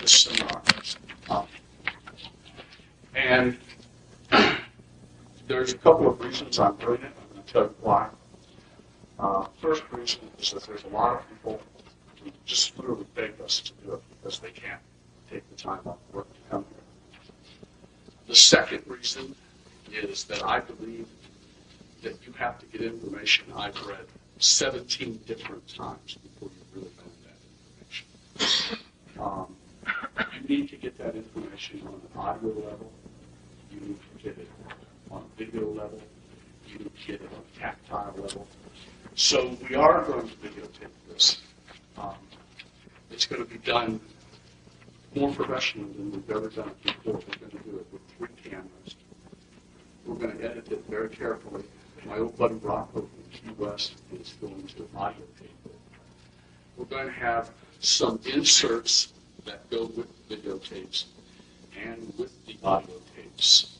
this seminar. And there's a couple of reasons I'm doing it. I'm going to tell you why. First reason is that there's a lot of people who just literally beg us to do it because they can't take the time off work to come here. The second reason is that I believe that you have to get information I've read 17 different times before you really learn that information. You need to get that information on an audio level. You need to get it on a video level. You need to get it on a tactile level. So we are going to videotape this. It's going to be done more professionally than we've ever done it before. We're going to do it with 3 cameras. We're going to edit it very carefully. My old buddy Rocco from Key West is going to audio tape it. We're going to have some inserts that go with the videotapes and with the audio tapes.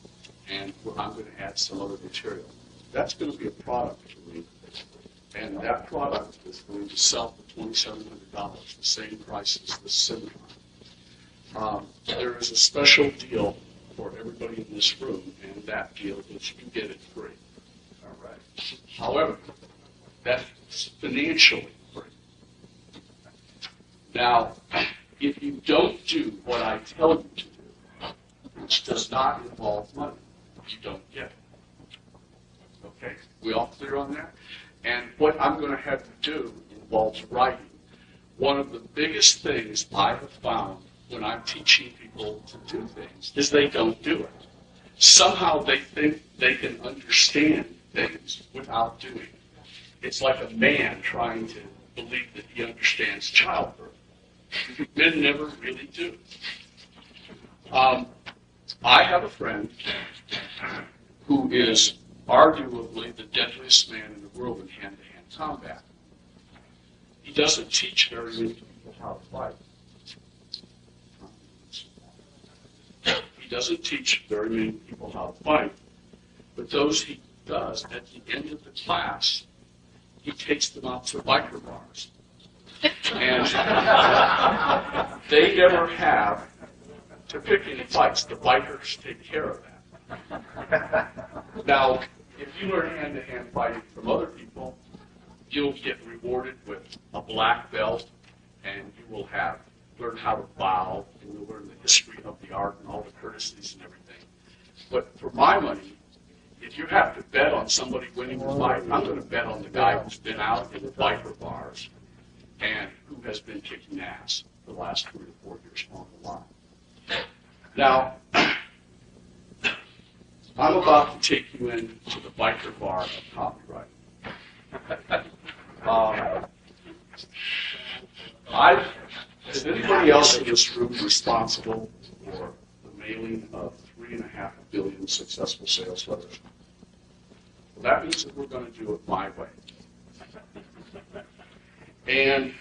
And I'm going to add some other material. That's going to be a product for me. And that product is going to sell for $2,700, the same price as the seminar. There is a special deal for everybody in this room, and that deal is you get it free. All right. However, that's financially free. Now, if you don't do what I tell you to do, which does not involve money, you don't get it. Okay? We all clear on that? And what I'm going to have you do involves writing. One of the biggest things I have found when I'm teaching people to do things is they don't do it. Somehow they think they can understand things without doing it. It's like a man trying to believe that he understands childbirth. Men never really do. I have a friend who is arguably the deadliest man in the world in hand-to-hand combat. He doesn't teach very many people how to fight. He doesn't teach very many people how to fight, but those he does, at the end of the class, he takes them out to biker bars. And they never have to pick any fights. The bikers take care of that. Now, if you learn hand-to-hand fighting from other people, you'll get rewarded with a black belt, and you will learn how to bow, and you'll learn the history of the art and all the courtesies and everything. But for my money, if you have to bet on somebody winning the fight, I'm going to bet on the guy who's been out in the biker bars and who has been kicking ass for the last 3 or 4 years on the line. Now, I'm about to take you into the biker bar of copyright. Is anybody else in this room responsible for the mailing of 3.5 billion successful sales letters? Well, that means that we're going to do it my way. And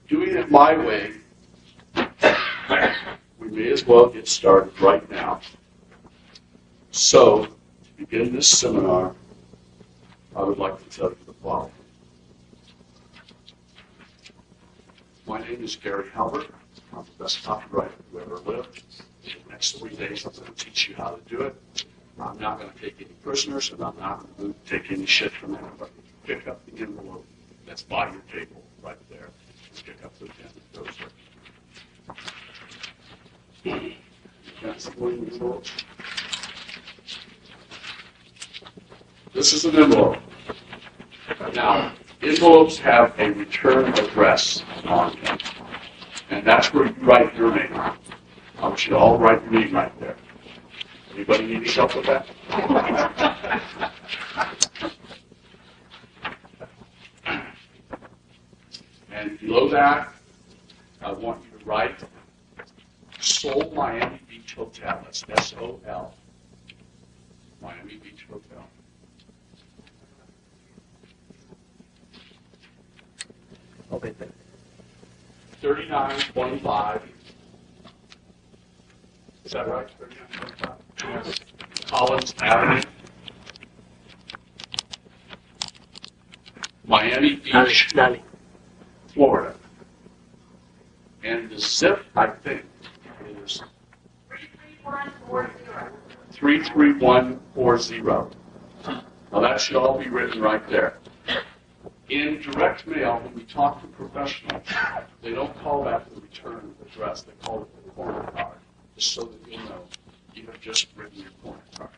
doing it my way, we may as well get started right now. So, to begin this seminar, I would like to tell you the following. My name is Gary Halbert. I'm the best copywriter who ever lived. In the next 3 days, I'm going to teach you how to do it. I'm not going to take any prisoners, and I'm not going to take any shit from anybody. Pick up the envelope that's by your table right there. Pick up the pen that goes there. That's the envelope. This is an envelope. Now, envelopes have a return address on them, and that's where you write your name. I want you to all write your name right there. Anybody need help with that? And below that, I want you to write Sol Miami Beach Hotel. That's S-O-L. Miami Beach Hotel. Okay. 3925. Is that right? 3925. Collins Avenue. Miami Beach, Dale. Florida. And the zip, I think, is 33140. Now that should all be written right there. In direct mail, when we talk to professionals, they don't call that the return address. They call it the corner card, just so that you'll know you have just written your corner card.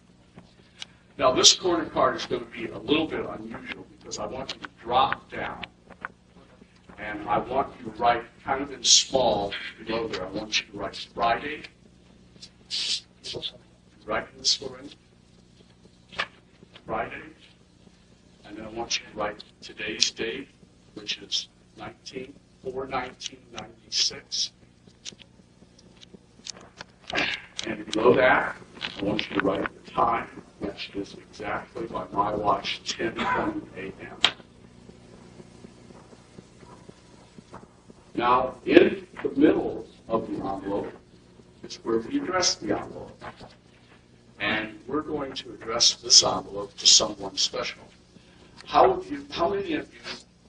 Now this corner card is going to be a little bit unusual because I want you to drop down. And I want you to write kind of in small below there. I want you to write Friday. Write this already. Friday. And then I want you to write today's date, which is 19/4/1996. And below that, I want you to write the time, which is exactly by my watch 10:20 a.m. Now, in the middle of the envelope is where we address the envelope. And we're going to address this envelope to someone special. How many of you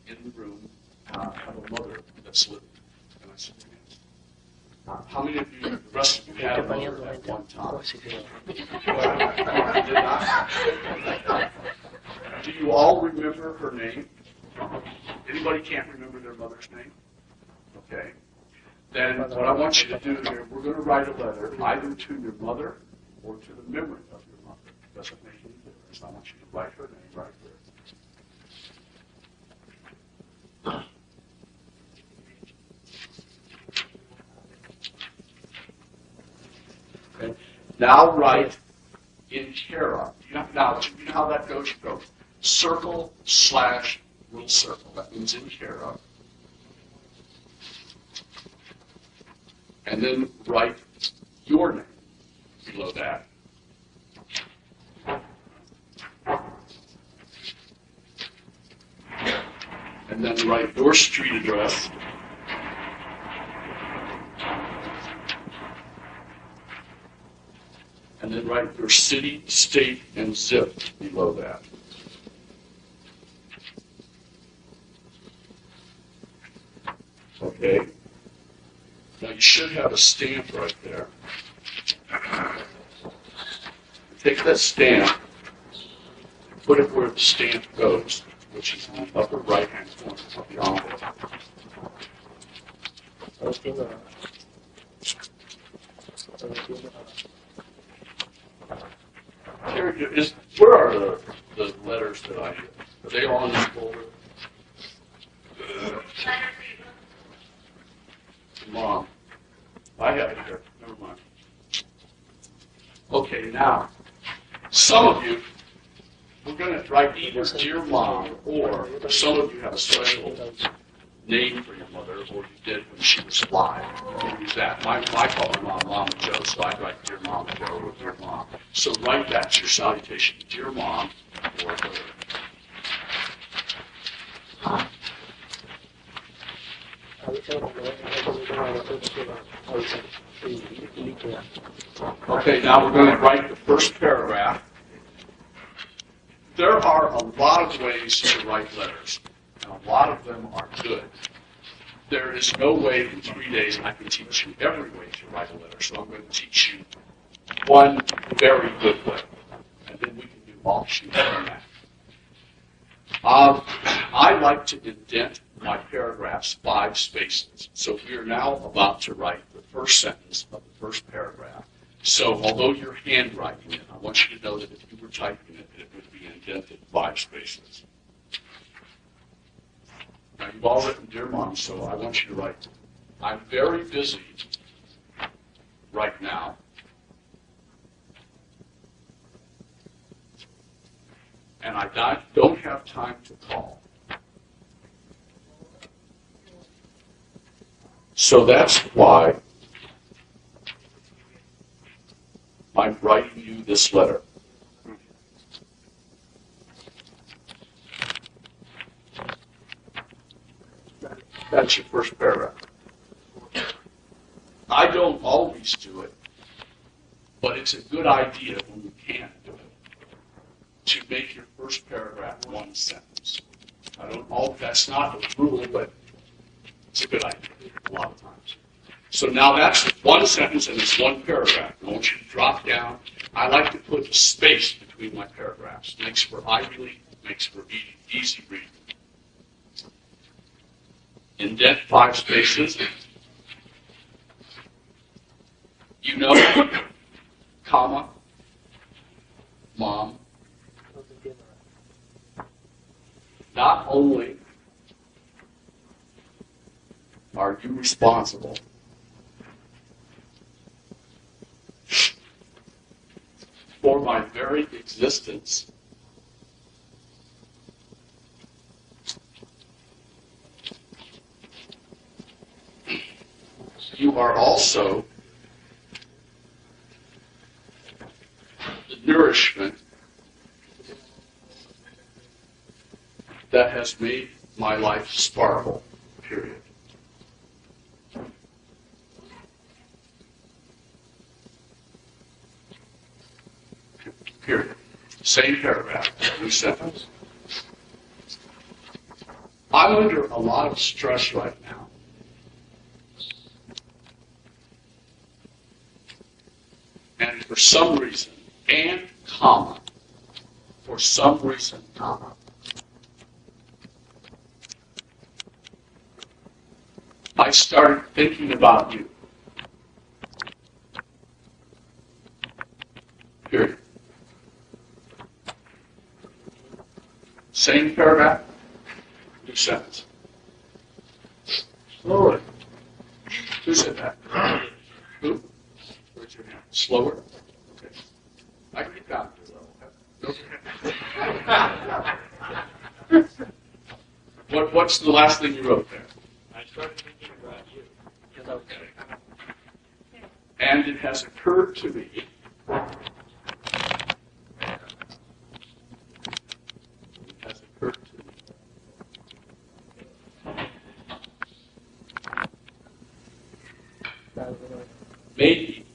in the room have a mother that's living? Can I see your hands? How many of you, the rest of you, had a mother at one time? Did not? Do you all remember her name? Anybody can't remember their mother's name? Okay. Then what I want you to do here, we're going to write a letter either to your mother or to the memory of your mother. It doesn't make any difference. I want you to write her name right there. Okay. Now write in care of. Now, do you know how that goes? You go circle / little circle. That means in care of. And then write your name below that. And then write your street address. And then write your city, state, and zip below that. Okay. Now you should have a stamp right there. Take that stamp and put it where the stamp goes, which is in the upper right-hand corner of the envelope. Where are the letters that I did? Are they all in this folder? Mom. I have it here. Never mind. Okay, now, some of you, we're going to write either Dear Mom, or some of you have a special name for your mother, or you did when she was alive. You can use that. I call her Mom Mama Joe, so I'd write Dear Mama Joe or Dear Mom. So write that to your salutation, Dear Mom, or whatever. Okay, now we're going to write the first paragraph. There are a lot of ways to write letters, and a lot of them are good. There is no way in 3 days I can teach you every way to write a letter, so I'm going to teach you one very good way, and then we can do offshoots from that. I like to indent my paragraphs 5 spaces. So we are now about to write the first sentence of the first paragraph. So although you're handwriting it, I want you to know that if you were typing it, it would be indented 5 spaces. Now you've all written Dear Mom, so I want you to write, I'm very busy right now. And I don't have time to call. So that's why I'm writing you this letter. That's your first paragraph. I don't always do it, but it's a good idea when you can do it, to make your first paragraph one sentence. That's not a rule, but it's a good idea a lot of times. So now that's one sentence and it's one paragraph. I want you to drop down. I like to put a space between my paragraphs. Makes for eye relief, makes for easy reading. Indent 5 spaces. You know, comma, mom. Not only are you responsible for my very existence, you are also the nourishment that has made my life sparkle, period. Period. Same paragraph, new sentence. I'm under a lot of stress right now. And for some reason, and comma, for some reason, comma, I started thinking about you. Period. Same paragraph, new sentence. Slower. Who said that? Who? Where's your hand? Slower? Okay. I can get down to a level. What's the last thing you wrote there? I started thinking about you. Okay. And it has occurred to me maybe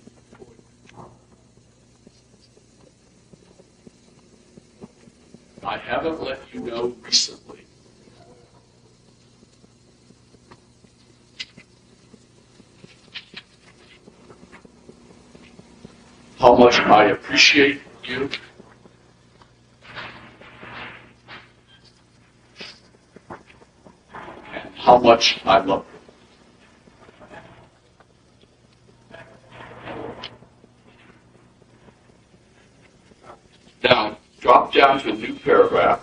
I haven't let you know recently how much I appreciate you and how much I love you. Now, drop down to a new paragraph.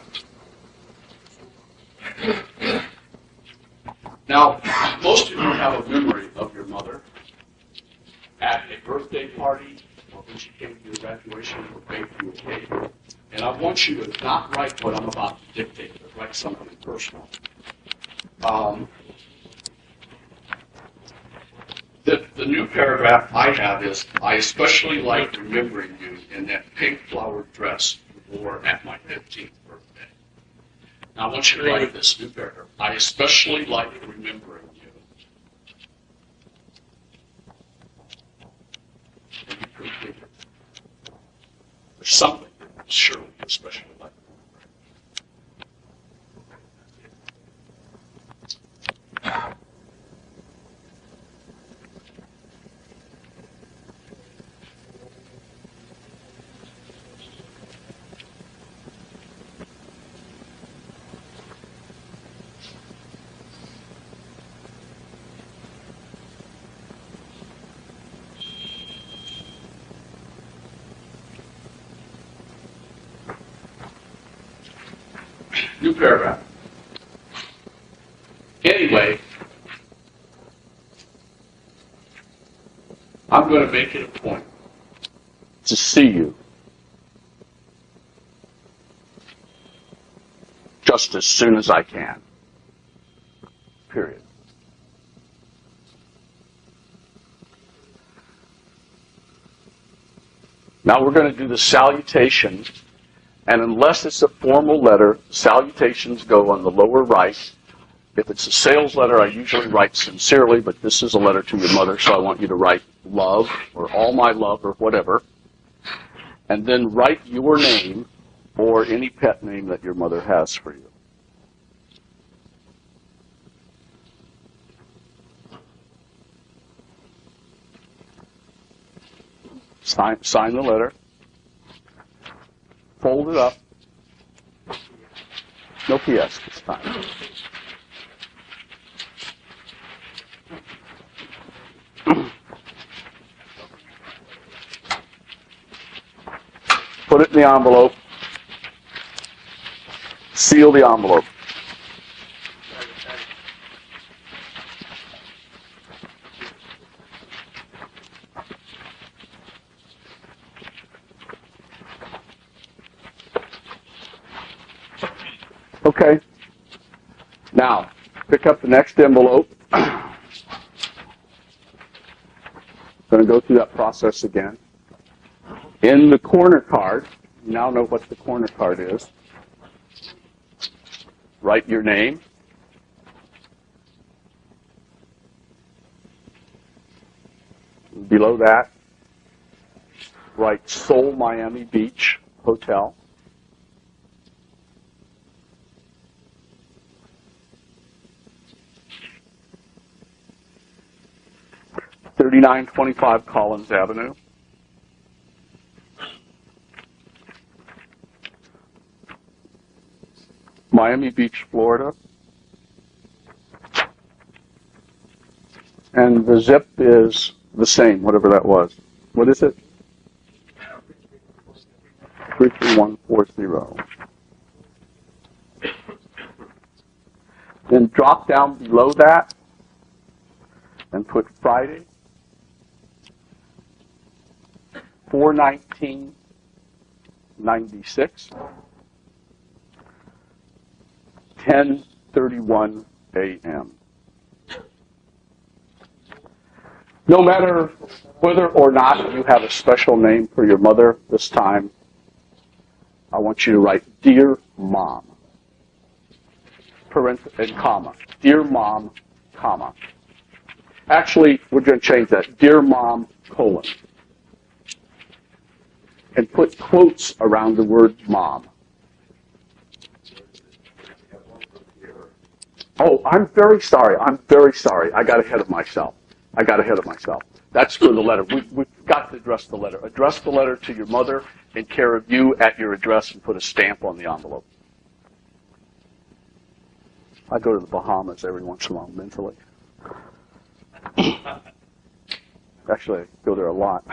Now, most of you have a memory of your mother at a birthday party or when she came to your graduation or baked you a cake. And I want you to not write what I'm about to dictate, but write something personal. The new paragraph I have is, I especially like remembering you in that pink flowered dress you wore at my 15th birthday. Now I want you to write this new paragraph. I especially like remembering you. And you complete it. There's something that surely you especially like remembering. New paragraph. Anyway, I'm going to make it a point to see you just as soon as I can. Period. Now we're going to do the salutation. And unless it's a formal letter, salutations go on the lower right. If it's a sales letter, I usually write sincerely, but this is a letter to your mother, so I want you to write love or all my love or whatever. And then write your name or any pet name that your mother has for you. Sign the letter. Fold it up. No PS this time. Put it in the envelope. Seal the envelope. Okay. Now, pick up the next envelope. I'm going to go through that process again. In the corner card, you now know what the corner card is. Write your name. Below that, write Seoul, Miami Beach Hotel. $3925 Collins Avenue. Miami Beach, Florida. And the zip is the same, whatever that was. What is it? 33140. Then drop down below that and put Friday, 4/19/96, 10:31 a.m. No matter whether or not you have a special name for your mother this time, I want you to write Dear Mom, and comma. Dear Mom, comma. Actually, we're going to change that. Dear Mom, colon. And put quotes around the word mom. Oh, I'm very sorry. I'm very sorry. I got ahead of myself. That's for the letter. We've got to address the letter. Address the letter to your mother in care of you at your address and put a stamp on the envelope. I go to the Bahamas every once in a while mentally. Actually, I go there a lot.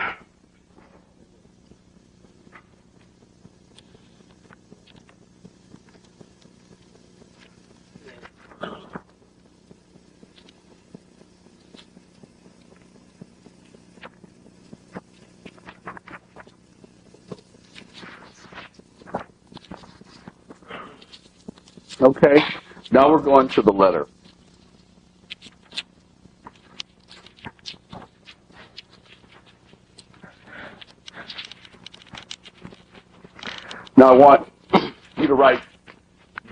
Okay, now we're going to the letter. Now I want you to write,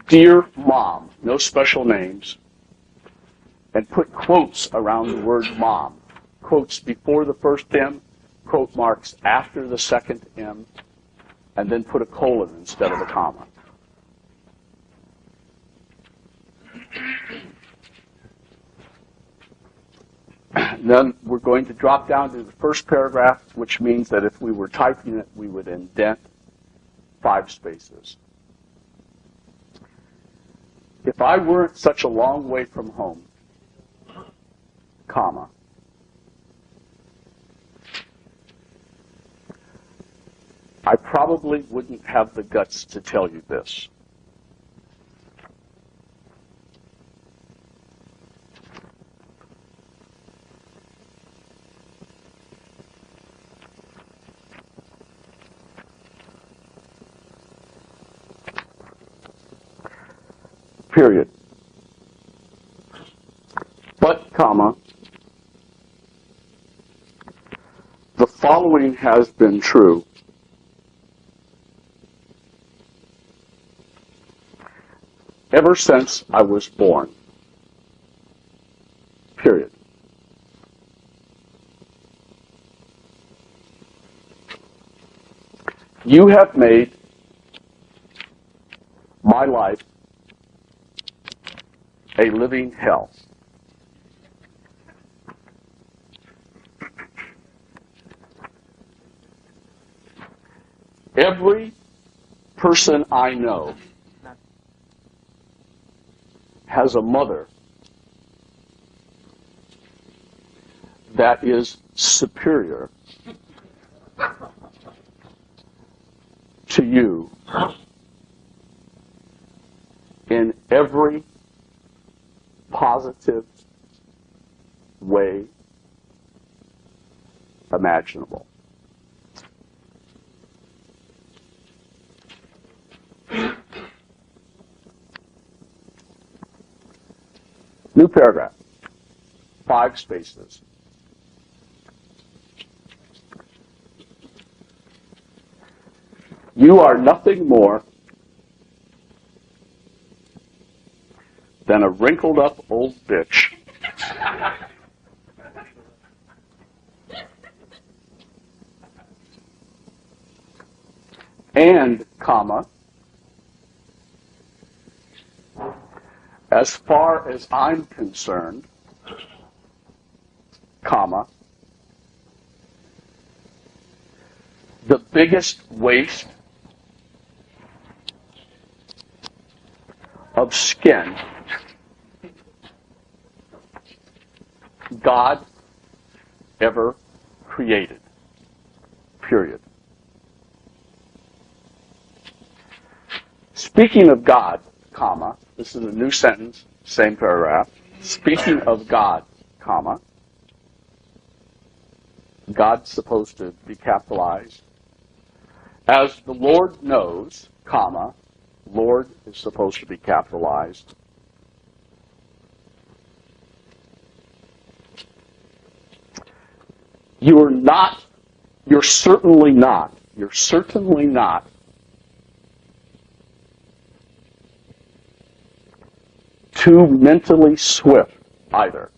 Dear Mom, no special names, and put quotes around the word mom. Quotes before the first M, quote marks after the second M, and then put a colon instead of a comma. Then we're going to drop down to the first paragraph, which means that if we were typing it, we would indent 5 spaces. If I weren't such a long way from home, comma, I probably wouldn't have the guts to tell you this. Period. But, comma, the following has been true. Ever since I was born. Period. You have made my life a living hell. Every person I know has a mother that is superior to you in every positive way imaginable. New paragraph. 5 spaces. You are nothing more than a wrinkled up old bitch and, comma, as far as I'm concerned, comma, the biggest waste of skin God ever created. Period. Speaking of God, comma, this is a new sentence, same paragraph. Speaking of God, comma, God's supposed to be capitalized. As the Lord knows, comma, Lord is supposed to be capitalized. You're certainly not too mentally swift either.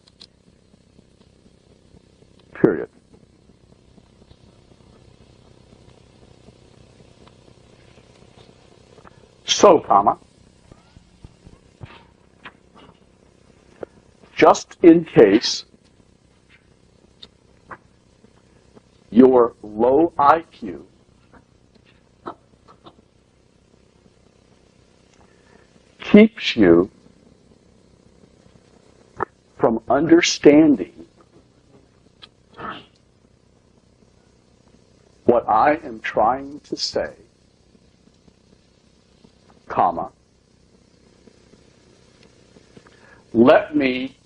Period. So, comma, just in case your low IQ keeps you from understanding what I am trying to say, comma, let me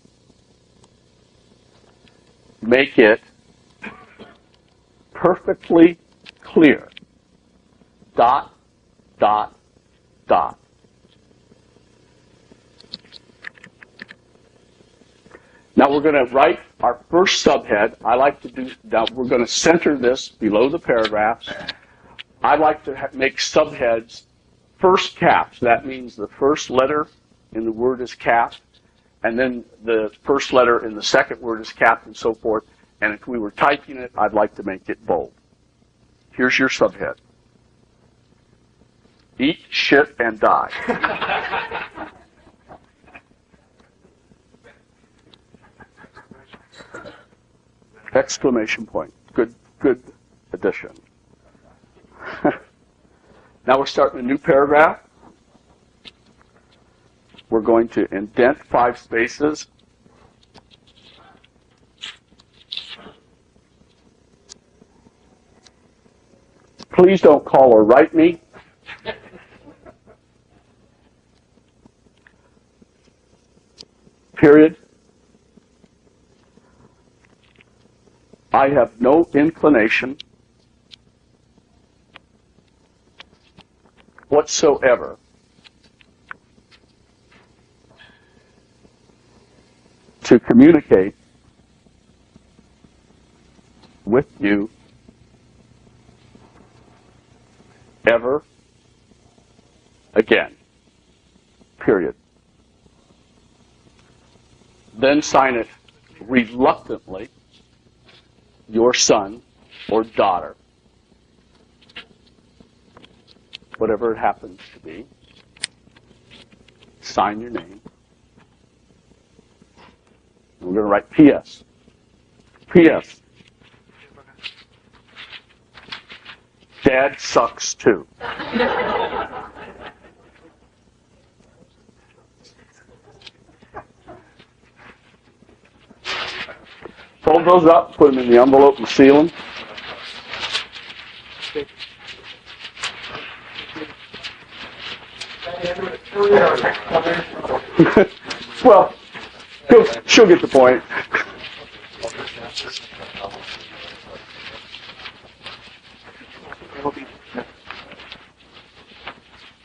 make it perfectly clear. Dot, dot, dot. Now we're going to write our first subhead. I like to do, now we're going to center this below the paragraphs. I like to make subheads first caps. That means the first letter in the word is capped, and then the first letter in the second word is capped, and so forth. And if we were typing it, I'd like to make it bold. Here's your subhead. Eat shit and die. Exclamation point. Good addition. Now we're starting a new paragraph. We're going to indent 5 spaces. Please don't call or write me. Period. I have no inclination whatsoever to communicate with you ever again. Period. Then sign it reluctantly, your son or daughter, whatever it happens to be. Sign your name. We're going to write P.S. P.S. Dad sucks too. Fold those up, put them in the envelope and seal them. Well, she'll get the point.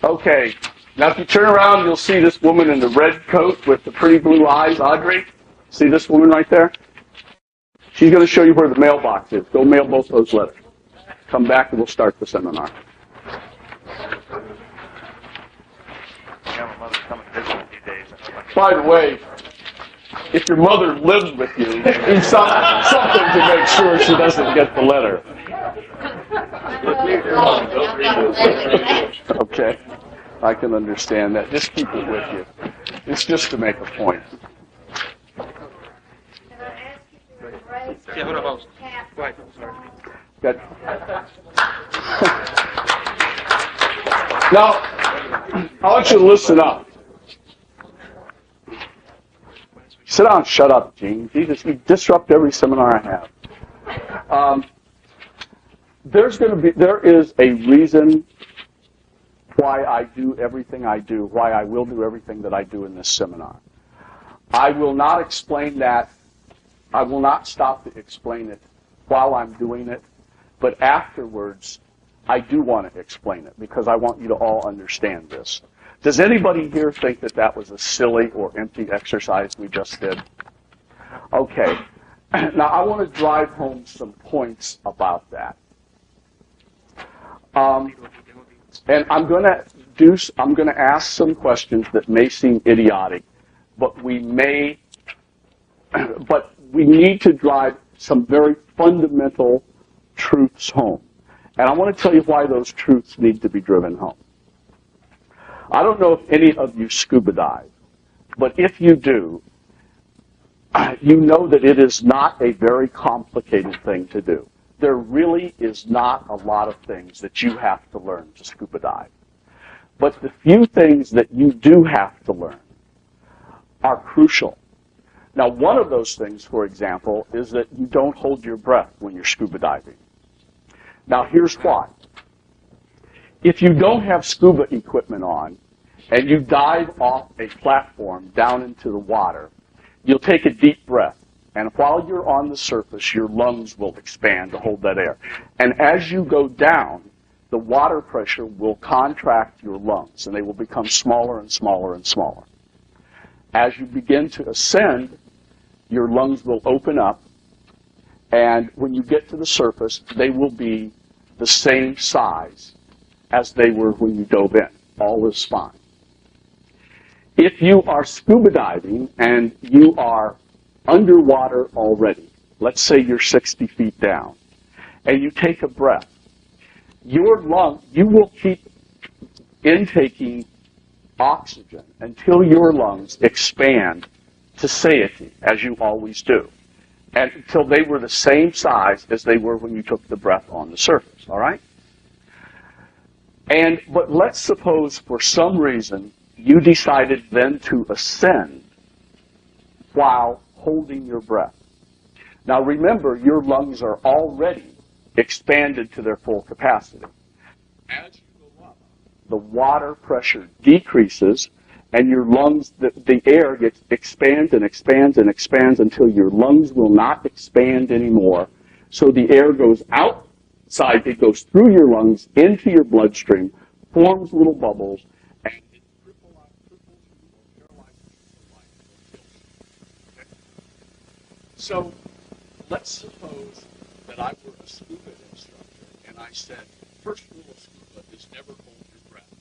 Okay, now if you turn around, you'll see this woman in the red coat with the pretty blue eyes, Audrey. See this woman right there? She's going to show you where the mailbox is. Go mail both those letters. Come back and we'll start the seminar. By the way, if your mother lives with you, do something to make sure she doesn't get the letter. Okay, I can understand that. Just keep it with you. It's just to make a point. Yeah, what about? Right, sorry. Good. Now, I want you to listen up. Sit down and shut up, Gene. You disrupt every seminar I have. There is a reason why I do everything I do, why I will do everything that I do in this seminar. I will not explain that. I will not stop to explain it while I'm doing it, but afterwards, I do want to explain it because I want you to all understand this. Does anybody here think that that was a silly or empty exercise we just did? Okay. Now, I want to drive home some points about that. And I'm going to ask some questions that may seem idiotic, but we need to drive some very fundamental truths home. And I want to tell you why those truths need to be driven home. I don't know if any of you scuba dive, but if you do, you know that it is not a very complicated thing to do. There really is not a lot of things that you have to learn to scuba dive. But the few things that you do have to learn are crucial. Now, one of those things, for example, is that you don't hold your breath when you're scuba diving. Now, here's why. If you don't have scuba equipment on and you dive off a platform down into the water, you'll take a deep breath. And while you're on the surface, your lungs will expand to hold that air. And as you go down, the water pressure will contract your lungs, and they will become smaller and smaller and smaller. As you begin to ascend, your lungs will open up, and when you get to the surface, they will be the same size as they were when you dove in. All is fine. If you are scuba diving and you are underwater already, let's say you're 60 feet down, and you take a breath, you will keep intaking oxygen until your lungs expand to satiety, as you always do, and until they were the same size as they were when you took the breath on the surface, all right? But let's suppose for some reason you decided then to ascend while holding your breath. Now remember, your lungs are already expanded to their full capacity. As you go up, the water pressure decreases, and your lungs, the air expands and expands and expands until your lungs will not expand anymore. So the air goes outside, it goes through your lungs into your bloodstream, forms little bubbles, and it cripples you or paralyzes you for life or kills you. Okay? So let's suppose that I were a scuba instructor and I said, first rule of scuba is never hold your breath.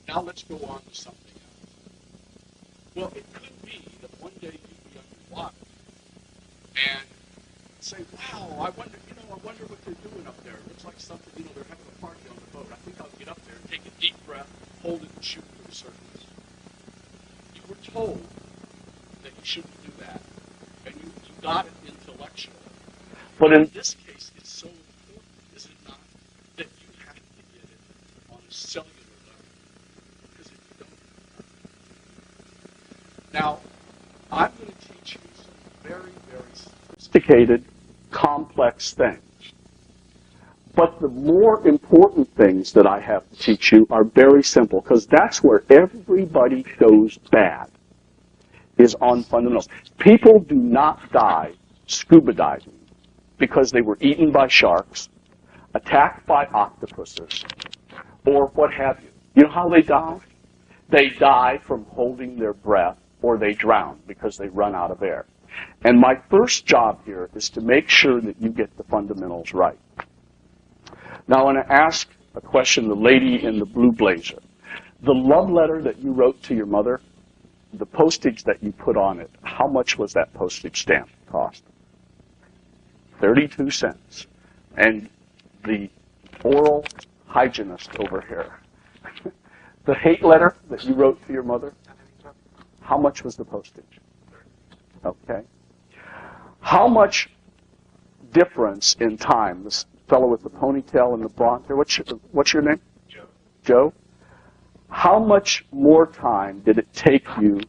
Now let's go on to something else. Well, it could be that one day you'd be underwater and say, wow, I wonder what they're doing up there. It looks like something, they're having a party on the boat. I think I'll get up there and take a deep breath, hold it, and shoot to the surface. You were told that you shouldn't do that, and you got it intellectually. But in this case, it's so important, is it not, that you have to Now, I'm going to teach you some very, very sophisticated, complex things. But the more important things that I have to teach you are very simple, because that's where everybody goes bad, is on fundamentals. People do not die scuba diving because they were eaten by sharks, attacked by octopuses, or what have you. You know how they die? They die from holding their breath, or they drown because they run out of air. And my first job here is to make sure that you get the fundamentals right. Now I want to ask a question, the lady in the blue blazer. The love letter that you wrote to your mother, the postage that you put on it, how much was that postage stamp cost? 32 cents. And the oral hygienist over here, the hate letter that you wrote to your mother, how much was the postage? Okay. How much difference in time? This fellow with the ponytail and the blonde hair, what's your name? Joe. Joe? How much more time did it take you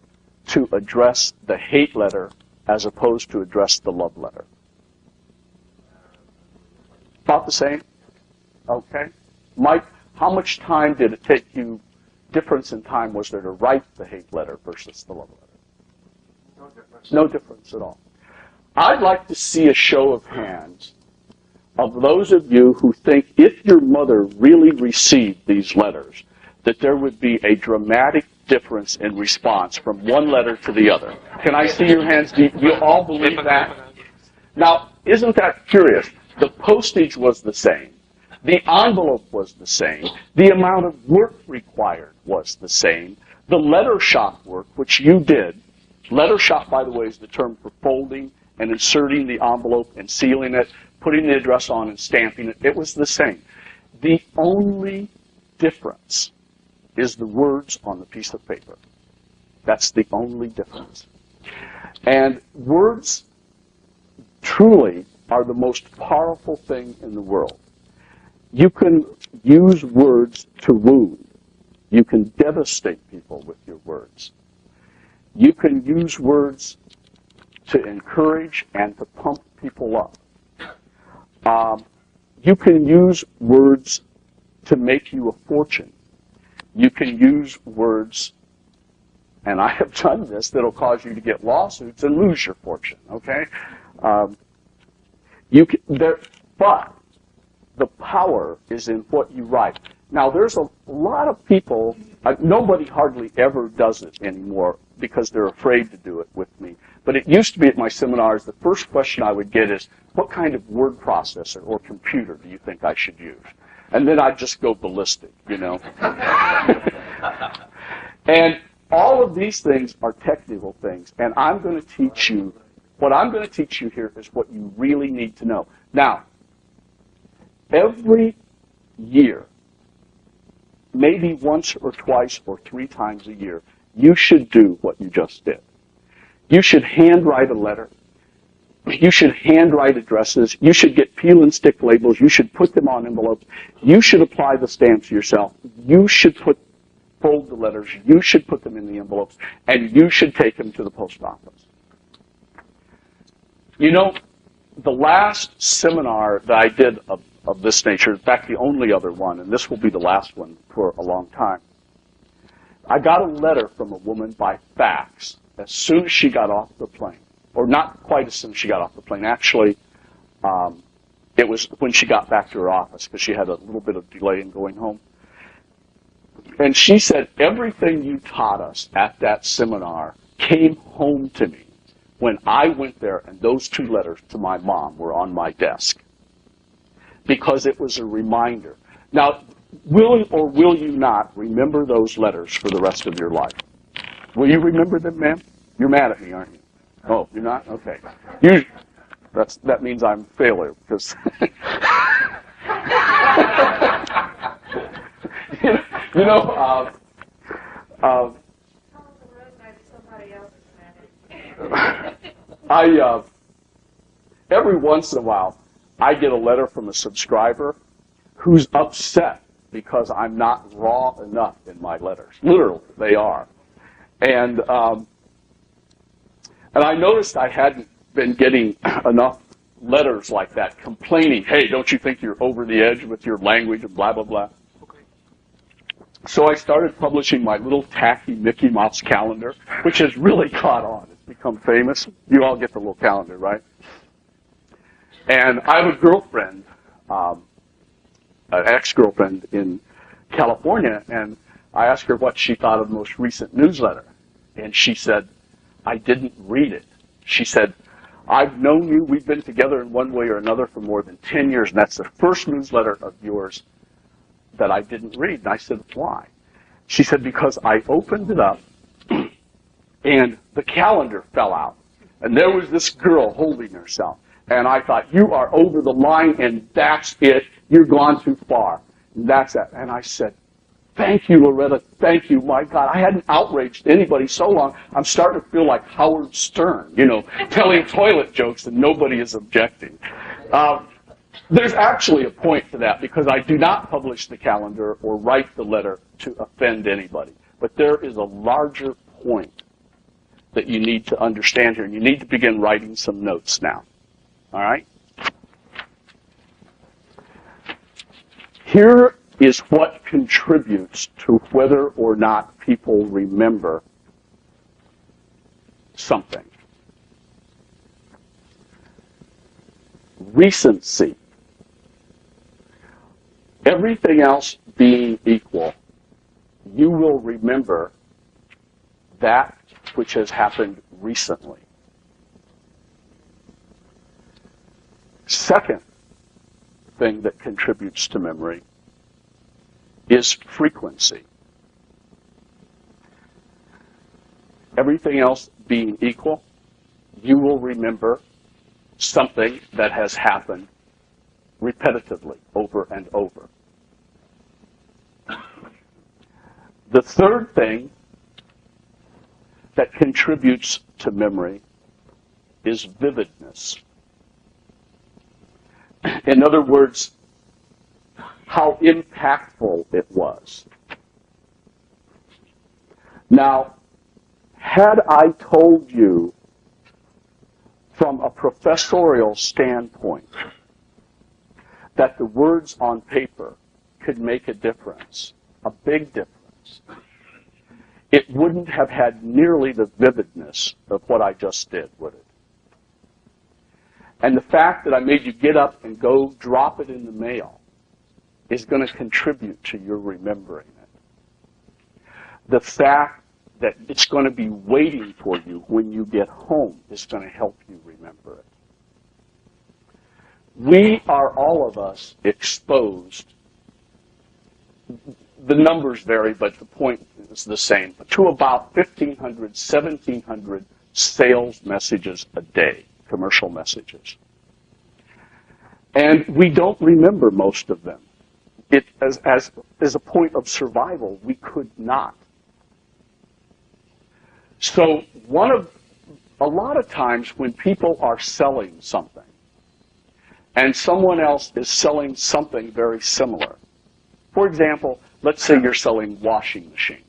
to address the hate letter as opposed to address the love letter? About the same? Okay. Mike, how much time did it take you, difference in time was there to write the hate letter versus the love letter? No difference. No difference at all. I'd like to see a show of hands of those of you who think if your mother really received these letters, that there would be a dramatic difference in response from one letter to the other. Can I see your hands? Do you all believe that? Now, isn't that curious? The postage was the same. The envelope was the same. The amount of work required was the same. The letter shop work, which you did, letter shop, by the way, is the term for folding and inserting the envelope and sealing it, putting the address on and stamping it. It was the same. The only difference is the words on the piece of paper. That's the only difference. And words truly are the most powerful thing in the world. You can use words to wound. You can devastate people with your words. You can use words to encourage and to pump people up. You can use words to make you a fortune. You can use words, and I have done this, that'll cause you to get lawsuits and lose your fortune, okay? But the power is in what you write. Now, there's a lot of people, nobody hardly ever does it anymore because they're afraid to do it with me. But it used to be at my seminars, the first question I would get is, what kind of word processor or computer do you think I should use? And then I'd just go ballistic, you know. And all of these things are technical things. And I'm going to teach you, what I'm going to teach you here is what you really need to know. Now, every year, maybe once or twice or 3 times a year, you should do what you just did. You should handwrite a letter. You should handwrite addresses. You should get peel and stick labels. You should put them on envelopes. You should apply the stamps yourself. You should fold the letters. You should put them in the envelopes. And you should take them to the post office. You know, the last seminar that I did of this nature, in fact, the only other one, and this will be the last one for a long time, I got a letter from a woman by fax as soon as she got off the plane. Or not quite as soon as she got off the plane. Actually, it was when she got back to her office because she had a little bit of delay in going home. And she said, everything you taught us at that seminar came home to me when I went there and those 2 letters to my mom were on my desk. Because it was a reminder. Now, will or will you not remember those letters for the rest of your life? Will you remember them, ma'am? You're mad at me, aren't you? Oh, you're not? Okay. That means I'm a failure because you know. Every once in a while, I get a letter from a subscriber who's upset because I'm not raw enough in my letters. Literally, they are. And And I noticed I hadn't been getting enough letters like that complaining, hey, don't you think you're over the edge with your language and blah, blah, blah. So I started publishing my little tacky Mickey Mouse calendar, which has really caught on. It's become famous. You all get the little calendar, right? And I have a girlfriend, an ex-girlfriend in California, and I asked her what she thought of the most recent newsletter. And she said, I didn't read it. She said, I've known you, we've been together in one way or another for more than 10 years, and that's the first newsletter of yours that I didn't read. And I said, why? She said, because I opened it up, and the calendar fell out, and there was this girl holding herself. And I thought, you are over the line, and that's it. You're gone too far. And that's it. And I said, thank you, Loretta. Thank you. My God, I hadn't outraged anybody so long. I'm starting to feel like Howard Stern, telling toilet jokes and nobody is objecting. There's actually a point to that because I do not publish the calendar or write the letter to offend anybody. But there is a larger point that you need to understand here, and you need to begin writing some notes now. All right? Here is what contributes to whether or not people remember something. Recency. Everything else being equal, you will remember that which has happened recently. Second thing that contributes to memory is frequency. Everything else being equal, you will remember something that has happened repetitively over and over. The third thing that contributes to memory is vividness. In other words, how impactful it was. Now, had I told you from a professorial standpoint that the words on paper could make a difference, a big difference, it wouldn't have had nearly the vividness of what I just did, would it? And the fact that I made you get up and go drop it in the mail is going to contribute to your remembering it. The fact that it's going to be waiting for you when you get home is going to help you remember it. We are, all of us, exposed. The numbers vary, but the point is the same, to about 1,500, 1,700 sales messages a day, commercial messages. And we don't remember most of them. As a point of survival, we could not. So a lot of times when people are selling something, and someone else is selling something very similar, for example, let's say you're selling washing machines.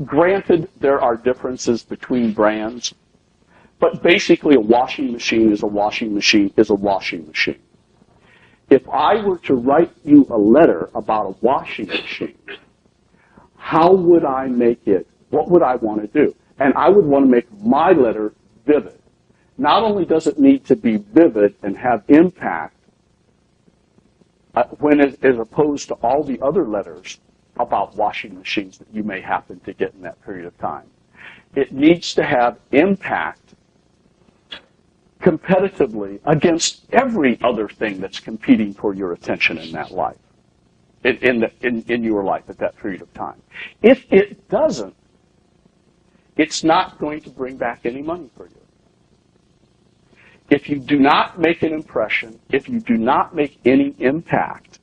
Granted, there are differences between brands, but basically a washing machine is a washing machine is a washing machine. If I were to write you a letter about a washing machine, how would I make it? What would I want to do? And I would want to make my letter vivid. Not only does it need to be vivid and have impact, as opposed to all the other letters about washing machines that you may happen to get in that period of time. It needs to have impact competitively against every other thing that's competing for your attention in that life, in your life at that period of time. If it doesn't, it's not going to bring back any money for you. If you do not make an impression, if you do not make any impact,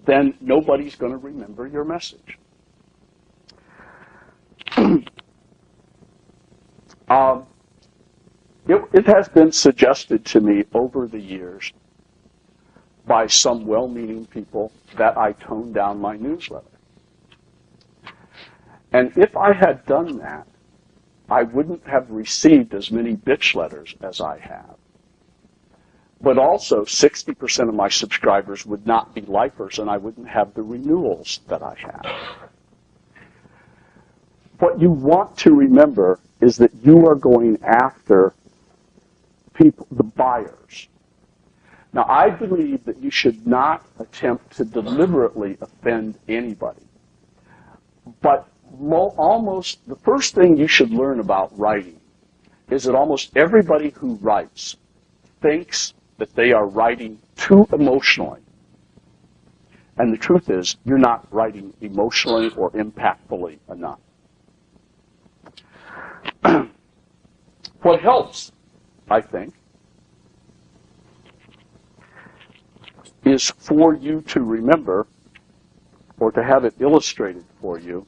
then nobody's going to remember your message. It has been suggested to me over the years by some well-meaning people that I tone down my newsletter. And if I had done that, I wouldn't have received as many bitch letters as I have. But also, 60% of my subscribers would not be lifers, and I wouldn't have the renewals that I have. What you want to remember is that you are going after people, the buyers. Now, I believe that you should not attempt to deliberately offend anybody. But almost the first thing you should learn about writing is that almost everybody who writes thinks that they are writing too emotionally. And the truth is, you're not writing emotionally or impactfully enough. What helps, I think, is for you to remember, or to have it illustrated for you,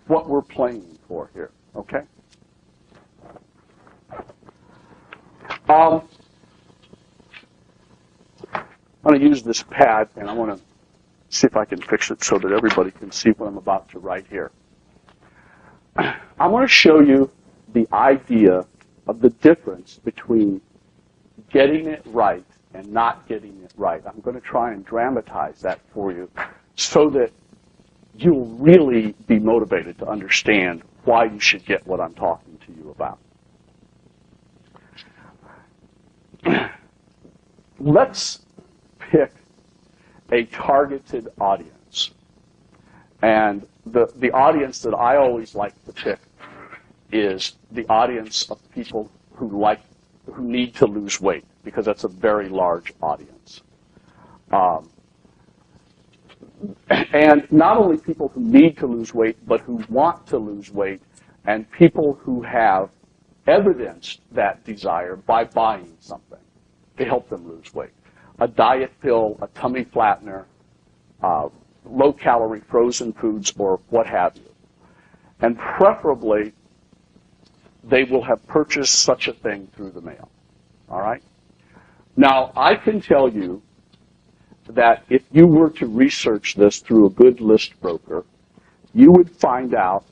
what we're playing for here, okay? I'm going to use this pad, and I want to see if I can fix it so that everybody can see what I'm about to write here. I want to show you the idea of the difference between getting it right and not getting it right. I'm going to try and dramatize that for you so that you'll really be motivated to understand why you should get what I'm talking to you about. Let's pick a targeted audience. And the audience that I always like to pick is the audience of people who need to lose weight, because that's a very large audience. And not only people who need to lose weight, but who want to lose weight, and people who have evidenced that desire by buying something to help them lose weight. A diet pill, a tummy flattener, low-calorie frozen foods, or what have you. And preferably, they will have purchased such a thing through the mail. All right? Now, I can tell you that if you were to research this through a good list broker, you would find out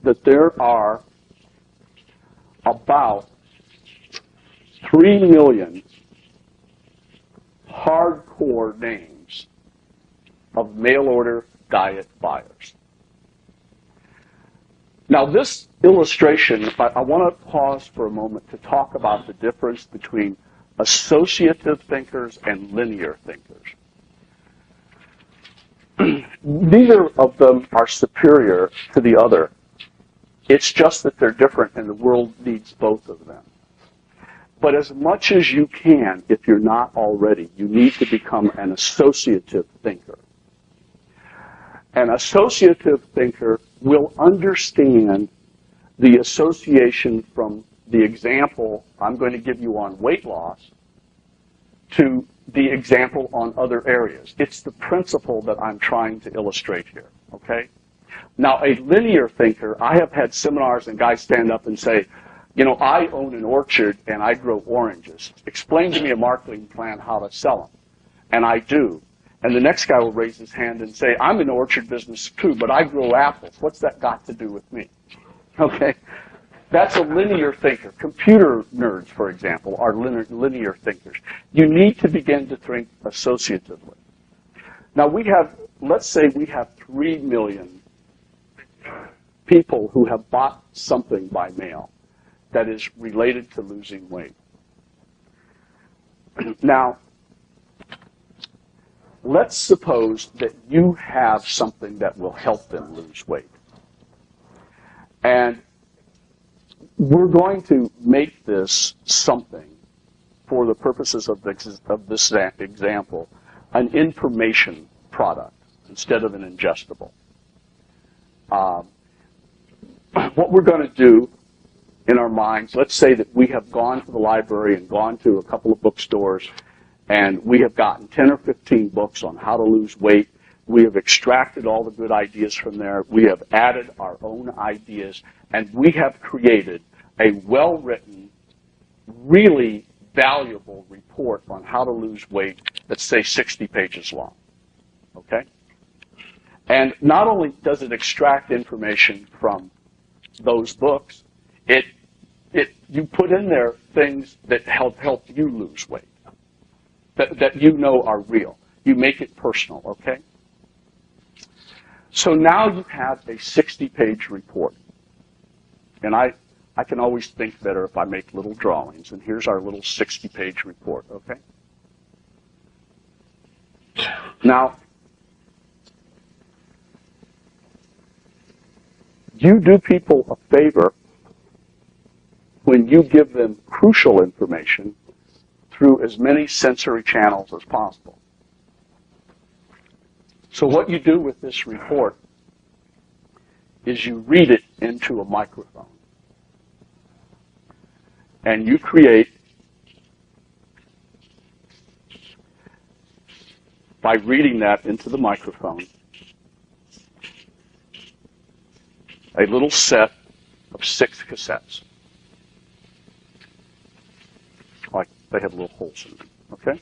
that there are about 3 million hardcore names of mail-order diet buyers. Now, this illustration, I want to pause for a moment to talk about the difference between associative thinkers and linear thinkers. Neither of them are superior to the other. It's just that they're different, and the world needs both of them. But as much as you can, if you're not already, you need to become an associative thinker. An associative thinker will understand the association from the example I'm going to give you on weight loss to the example on other areas. It's the principle that I'm trying to illustrate here, okay? Now, a linear thinker, I have had seminars and guys stand up and say, you know, I own an orchard and I grow oranges. Explain to me a marketing plan how to sell them. And I do. And the next guy will raise his hand and say, I'm in the orchard business too, but I grow apples. What's that got to do with me? Okay? That's a linear thinker. Computer nerds, for example, are linear thinkers. You need to begin to think associatively. Now, let's say we have 3 million people who have bought something by mail that is related to losing weight. Now, let's suppose that you have something that will help them lose weight. And we're going to make this something, for the purposes of this example, an information product instead of an ingestible. What we're going to do in our minds, let's say that we have gone to the library and gone to a couple of bookstores, and we have gotten 10 or 15 books on how to lose weight. We have extracted all the good ideas from there. We have added our own ideas, and we have created a well-written, really valuable report on how to lose weight that's, say, 60 pages long. Okay? And not only does it extract information from those books, you put in there things that help you lose weight, that you know are real. You make it personal, okay? So now you have a 60-page report. And I can always think better if I make little drawings. And here's our little 60-page report, okay? Now, you do people a favor when you give them crucial information through as many sensory channels as possible. So what you do with this report is you read it into a microphone. And you create, by reading that into the microphone, a little set of 6 cassettes. Like they have little holes in them, okay?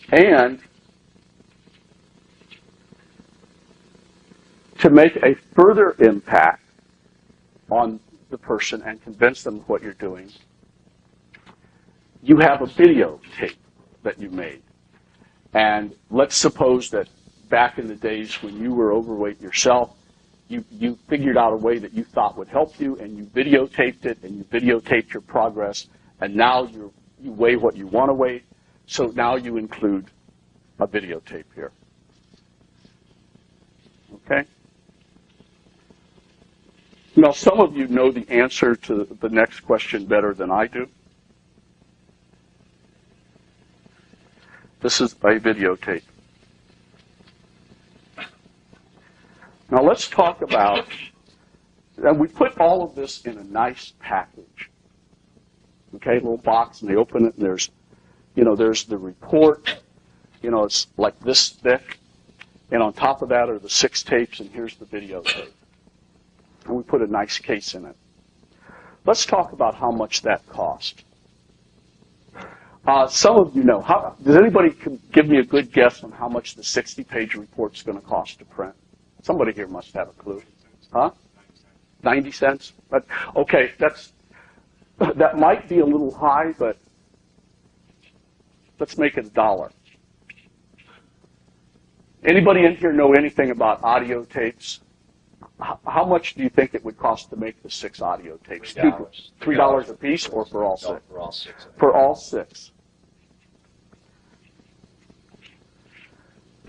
And to make a further impact on the person and convince them of what you're doing, you have a videotape that you made. And let's suppose that back in the days when you were overweight yourself, you figured out a way that you thought would help you, and you videotaped it, and you videotaped your progress, and now you weigh what you want to weigh, so now you include a videotape here. Okay? Now, some of you know the answer to the next question better than I do. This is a videotape. Now, let's talk about, and we put all of this in a nice package. Okay, a little box, and they open it, and there's the report. It's like this thick, and on top of that are the 6 tapes, and here's the videotape. And we put a nice case in it. Let's talk about how much that cost. Some of you know. Does anybody give me a good guess on how much the 60-page report's going to cost to print? Somebody here must have a clue. Huh? 90 cents? But, okay, that might be a little high, but let's make it $1. Anybody in here know anything about audio tapes? How much do you think it would cost to make the 6 audio tapes? $3 a piece, or for all 6? No, for all 6. For all 6.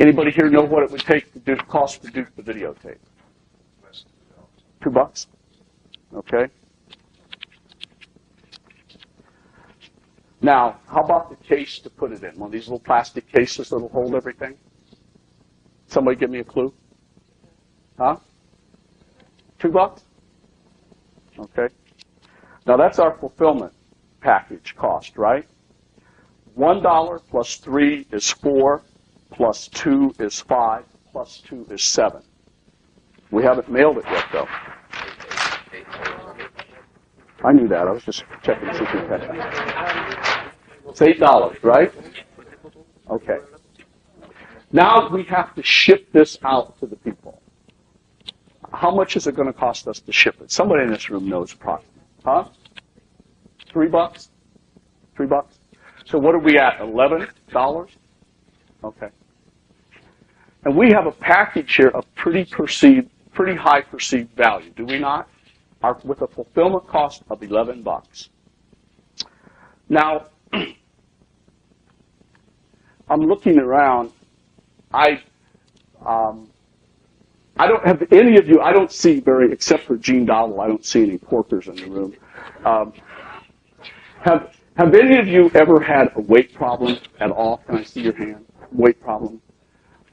Anybody here know what it would take to cost to do the videotape? $2? Okay. Now, how about the case to put it in? One of these little plastic cases that'll hold everything? Somebody give me a clue? Huh? $2? Okay. Now that's our fulfillment package cost, right? $1 plus 3 is 4, plus 2 is 5, plus 2 is 7. We haven't mailed it yet, though. I knew that. I was just checking to see if you catch it. It's $8, right? Okay. Now we have to ship this out to the people. How much is it going to cost us to ship it? Somebody in this room knows approximately. Huh? $3? $3? So what are we at? $11? Okay. And we have a package here of pretty high perceived value, do we not? With a fulfillment cost of $11. Now, I'm looking around. I don't have any of you, I don't see except for Gene Dowell, I don't see any porkers in the room. Have any of you ever had a weight problem at all? Can I see your hand? Weight problem?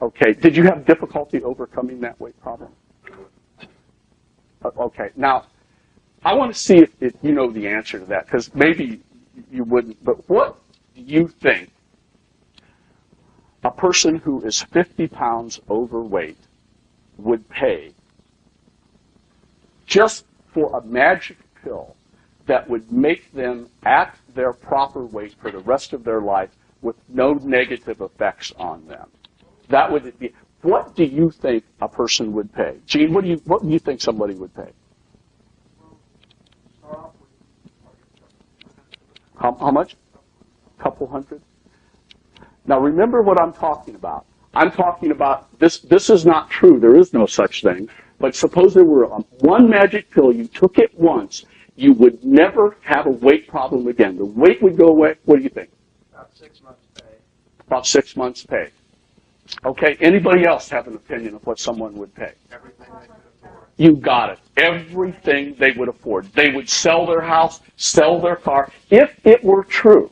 Okay. Did you have difficulty overcoming that weight problem? Okay. Now, I want to see if you know the answer to that, because maybe you wouldn't. But what do you think a person who is 50 pounds overweight would pay just for a magic pill that would make them at their proper weight for the rest of their life with no negative effects on them? That would be, What do you think a person would pay? Gene, what do you think somebody would pay? How much? Couple hundred? Now remember what I'm talking about. I'm talking about this. This is not true. There is no such thing. But suppose there were one magic pill. You took it once. You would never have a weight problem again. The weight would go away. What do you think? About 6 months pay. About 6 months pay. Okay. Anybody else have an opinion of what someone would pay? Everything they could afford. You got it. Everything they would afford. They would sell their house, sell their car. If it were true,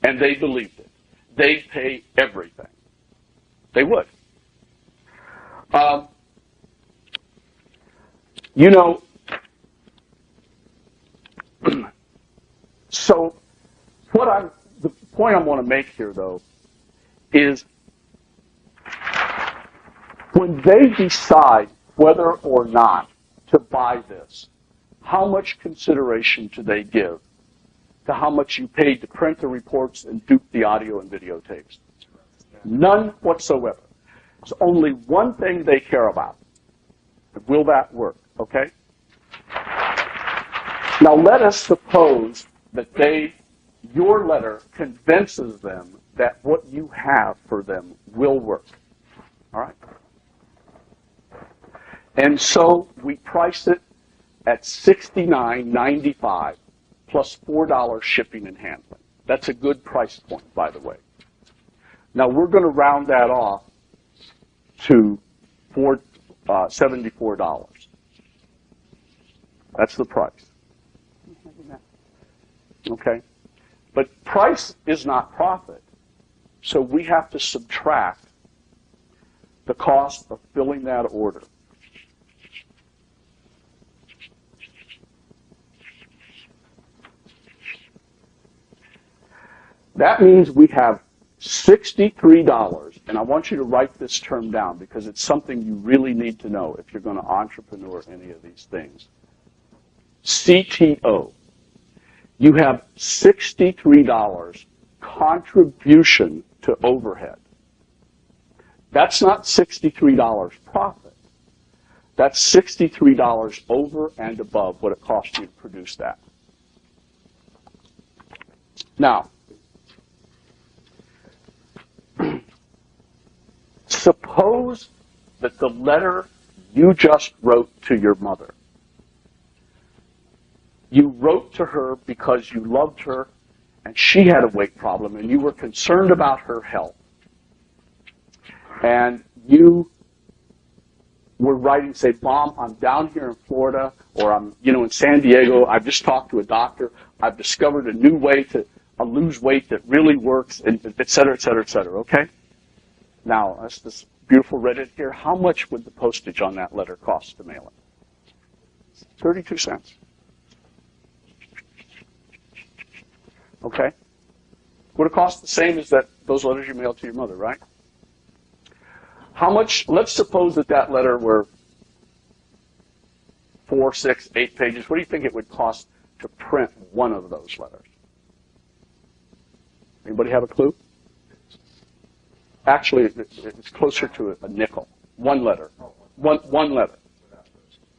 and they believed it, they'd pay everything. They would. You know, so the point I want to make here, though, is when they decide whether or not to buy this, how much consideration do they give to how much you paid to print the reports and dupe the audio and videotapes? None whatsoever. There's only one thing they care about. Will that work? Okay? Now let us suppose that your letter convinces them that what you have for them will work. All right? And so we price it at $69.95 plus $4 shipping and handling. That's a good price point, by the way. Now we're going to round that off to $74. That's the price. Okay? But price is not profit. So we have to subtract the cost of filling that order. That means we have $63, and I want you to write this term down because it's something you really need to know if you're going to entrepreneur any of these things. CTO. You have $63 contribution to overhead. That's not $63 profit. That's $63 over and above what it cost you to produce that. Now, suppose that the letter you just wrote to your mother, you wrote to her because you loved her and she had a weight problem and you were concerned about her health. And you were writing, say, Mom, I'm down here in Florida or I'm, in San Diego. I've just talked to a doctor. I've discovered a new way to lose weight that really works, and et cetera, et cetera, et cetera. Okay? Now, that's this beautiful Reddit here. How much would the postage on that letter cost to mail it? 32 cents. Okay? Would it cost the same as those letters you mailed to your mother, right? How much, let's suppose that letter were 4, 6, 8 pages. What do you think it would cost to print one of those letters? Anybody have a clue? Actually, it's closer to a nickel. One letter. One letter.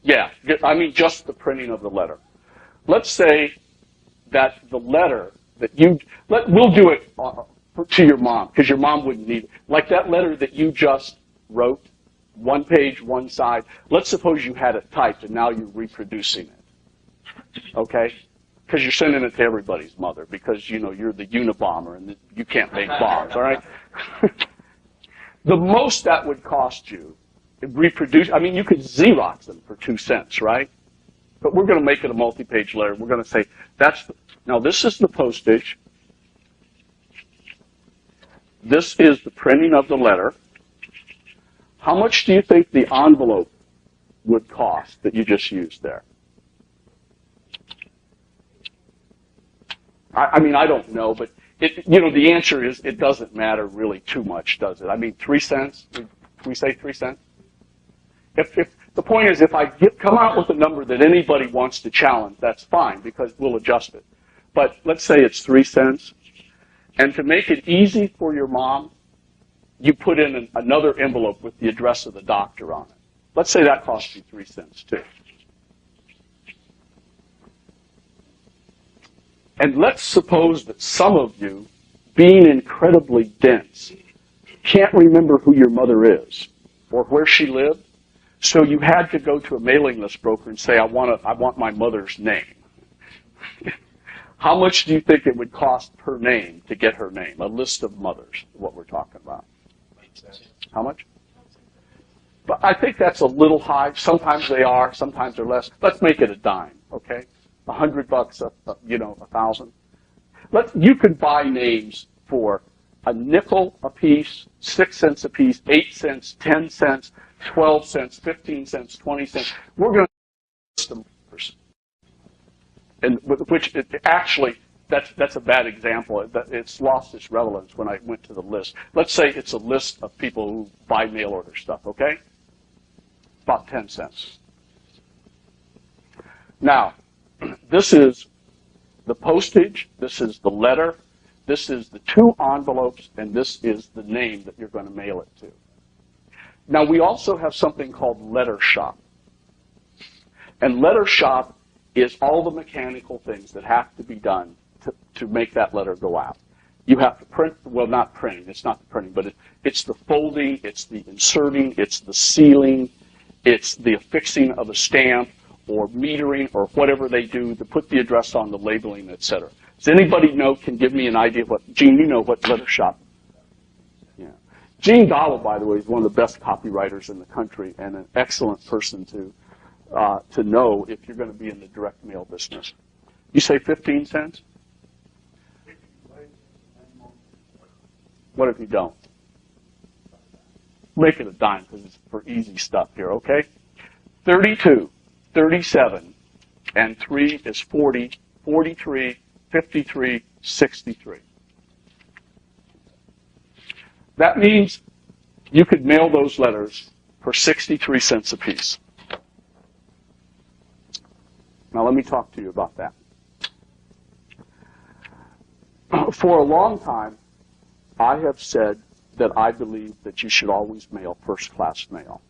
Yeah, I mean just the printing of the letter. Let's say that the letter that we'll do it to your mom, because your mom wouldn't need it. Like that letter that you just wrote, one page, one side. Let's suppose you had it typed and now you're reproducing it. Okay? Because you're sending it to everybody's mother because, you're the Unabomber and you can't make bombs, all right? The most that would cost you, reproduce, you could Xerox them for 2 cents, right? But we're going to make it a multi-page letter. We're going to say, now this is the postage. This is the printing of the letter. How much do you think the envelope would cost that you just used there? I don't know, but the answer is it doesn't matter really too much, does it? 3 cents. Can we say 3 cents? If the point is, if I come out with a number that anybody wants to challenge, that's fine because we'll adjust it. But let's say it's 3 cents, and to make it easy for your mom, you put in another envelope with the address of the doctor on it. Let's say that costs you 3 cents too. And let's suppose that some of you, being incredibly dense, can't remember who your mother is or where she lived, so you had to go to a mailing list broker and say, I want my mother's name. How much do you think it would cost per name to get her name? A list of mothers, what we're talking about. How much? But I think that's a little high. Sometimes they are, sometimes they're less. Let's make it a dime, okay? $100, $1,000. You could buy names for a nickel a piece, 6 cents a piece, 8 cents, 10 cents, 12 cents, 15 cents, 20 cents. We're going to list them first. And which actually, that's a bad example. It's lost its relevance when I went to the list. Let's say it's a list of people who buy mail order stuff, okay? About 10 cents. Now, this is the postage, this is the letter, this is the 2 envelopes, and this is the name that you're going to mail it to. Now, we also have something called letter shop. And letter shop is all the mechanical things that have to be done to make that letter go out. You have to print, well, not printing, it's not the printing, but it's the folding, it's the inserting, it's the sealing, it's the affixing of a stamp or metering or whatever they do to put the address on the labeling, etc. Does anybody know, can give me an idea of what, Gene, you know what letter shop? Yeah. Gene Dollar, by the way, is one of the best copywriters in the country and an excellent person to know if you're going to be in the direct mail business. You say 15 cents? What if you don't? Make it a dime because it's for easy stuff here, okay? 32, 37, and 3 is 40, 43, 53, 63. That means you could mail those letters for 63 cents a piece. Now let me talk to you about that. For a long time, I have said that I believe that you should always mail first-class mail.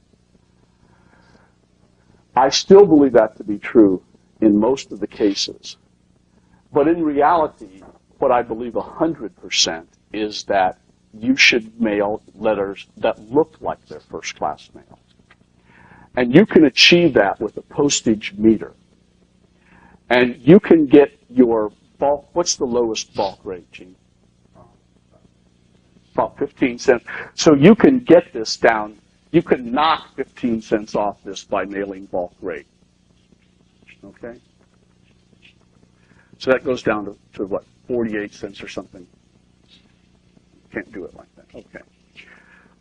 I still believe that to be true in most of the cases. But in reality, what I believe 100% is that you should mail letters that look like they're first-class mail. And you can achieve that with a postage meter. And you can get your bulk, what's the lowest bulk rate, Gene? About 15 cents. So you can get this down. You can knock 15 cents off this by mailing bulk rate. Okay? So that goes down to what, 48 cents or something? Can't do it like that. Okay.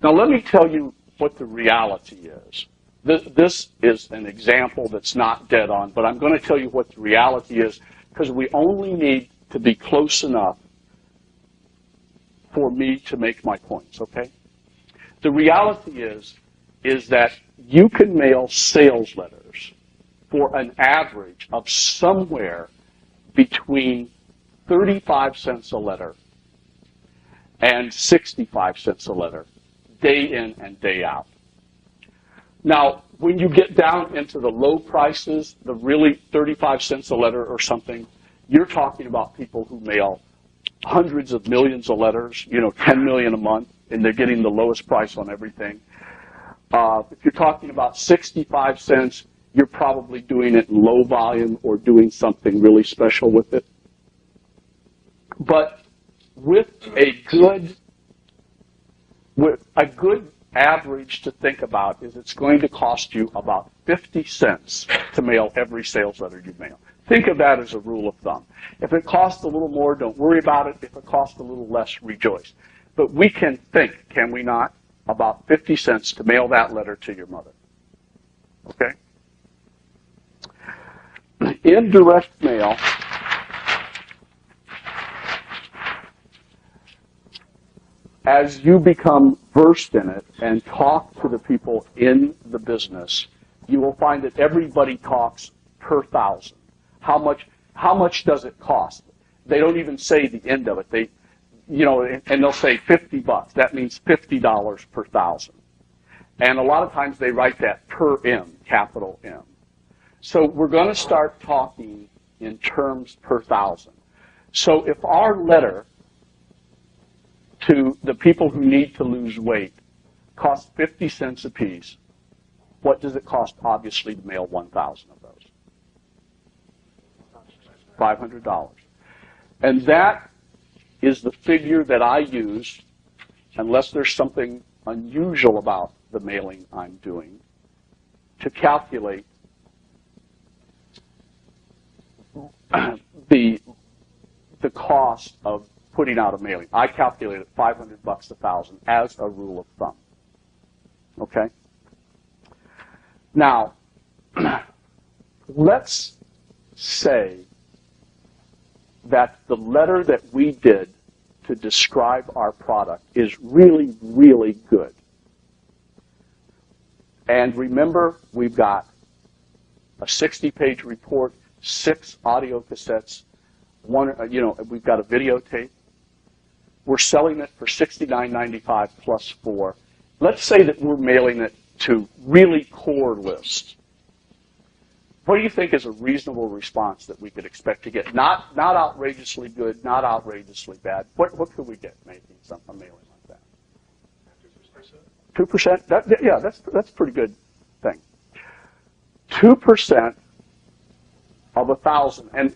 Now let me tell you what the reality is. This is an example that's not dead on, but I'm going to tell you what the reality is because we only need to be close enough for me to make my points, okay? The reality is that you can mail sales letters for an average of somewhere between 35 cents a letter and 65 cents a letter, day in and day out. Now, when you get down into the low prices, the really 35 cents a letter or something, you're talking about people who mail hundreds of millions of letters, 10 million a month, and they're getting the lowest price on everything. If you're talking about 65 cents, you're probably doing it in low volume or doing something really special with it. But with a good average to think about is it's going to cost you about 50 cents to mail every sales letter you mail. Think of that as a rule of thumb. If it costs a little more, don't worry about it. If it costs a little less, rejoice. But we can think, can we not, about 50 cents to mail that letter to your mother. Okay? In direct mail, as you become versed in it and talk to the people in the business, you will find that everybody talks per thousand. How much does it cost? They don't even say the end of it. and they'll say $50. That means $50 per thousand. And a lot of times they write that per M, capital M. So we're going to start talking in terms per thousand. So if our letter to the people who need to lose weight costs 50 cents a piece, what does it cost, obviously, to mail 1,000 of those? $500. And that is the figure that I use, unless there's something unusual about the mailing I'm doing, to calculate the cost of putting out a mailing. I calculated $500 a thousand as a rule of thumb. Okay? Now, let's say that the letter that we did to describe our product is really, really good. And remember, we've got a 60-page report, 6 audio cassettes, we've got a videotape. We're selling it for $69.95 plus 4. Let's say that we're mailing it to really core lists. What do you think is a reasonable response that we could expect to get? Not outrageously good, not outrageously bad. What could we get making a mailing like that? 2%? Yeah, that's a pretty good thing. 2% of 1,000. And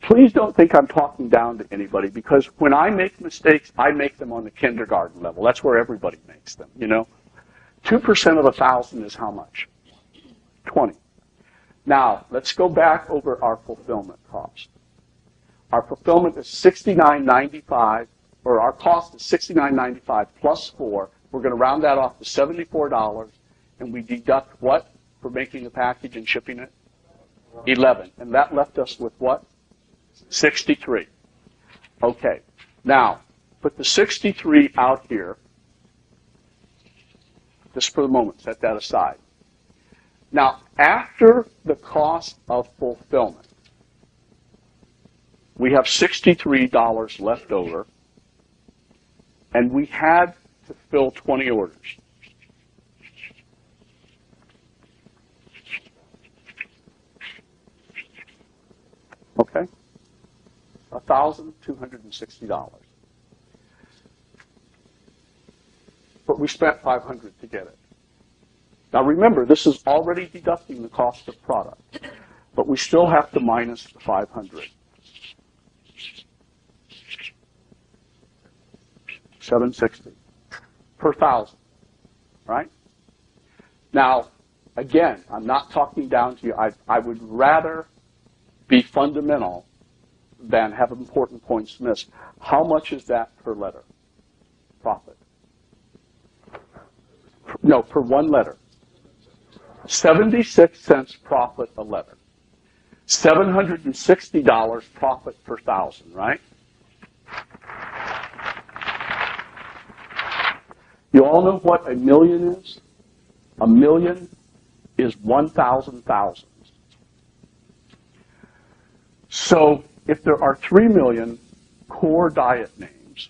please don't think I'm talking down to anybody, because when I make mistakes, I make them on the kindergarten level. That's where everybody makes them, 2% of 1,000 is how much? 20. Now, let's go back over our fulfillment cost. Our fulfillment is $69.95, or our cost is $69.95 plus 4. We're going to round that off to $74, and we deduct what for making the package and shipping it? 11. And that left us with what? 63. Okay. Now, put the 63 out here. Just for the moment, set that aside. Now, after the cost of fulfillment, we have $63 left over, and we had to fill 20 orders. Okay? $1,260. But we spent $500 to get it. Now remember, this is already deducting the cost of product, but we still have to minus the $500. $760 per thousand, right? Now, again, I'm not talking down to you. I would rather be fundamental than have important points missed. How much is that per letter? Profit. No, per one letter. 76 cents profit a letter. $760 profit per thousand, right? You all know what a million is? A million is 1,000 thousands. So if there are 3 million core diet names,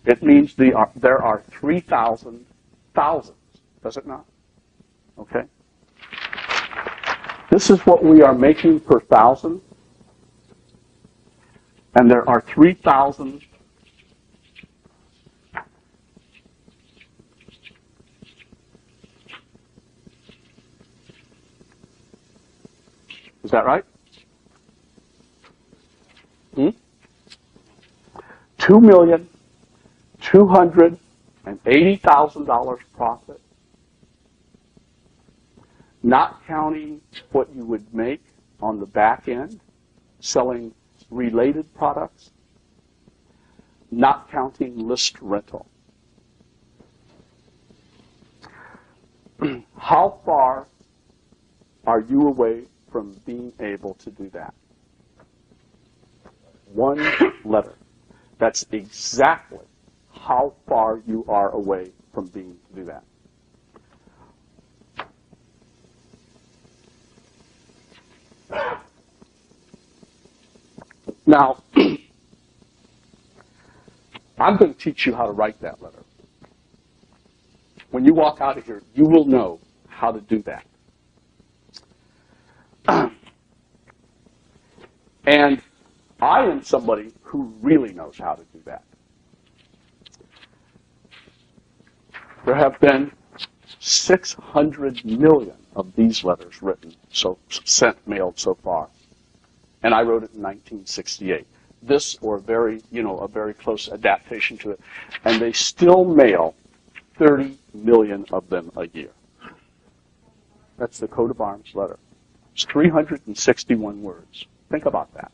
it means there are 3,000 thousands, does it not? Okay. This is what we are making per thousand, and there are 3,000 . Is that right? $2,280,000 profit, not counting what you would make on the back end, selling related products, not counting list rental. How far are you away from being able to do that? One letter. That's exactly how far you are away from being to do that. Now, I'm going to teach you how to write that letter. When you walk out of here, you will know how to do that. And I am somebody who really knows how to do that. There have been 600 million of these letters written, mailed so far. And I wrote it in 1968. This, or a very close adaptation to it. And they still mail 30 million of them a year. That's the coat of arms letter. It's 361 words. Think about that.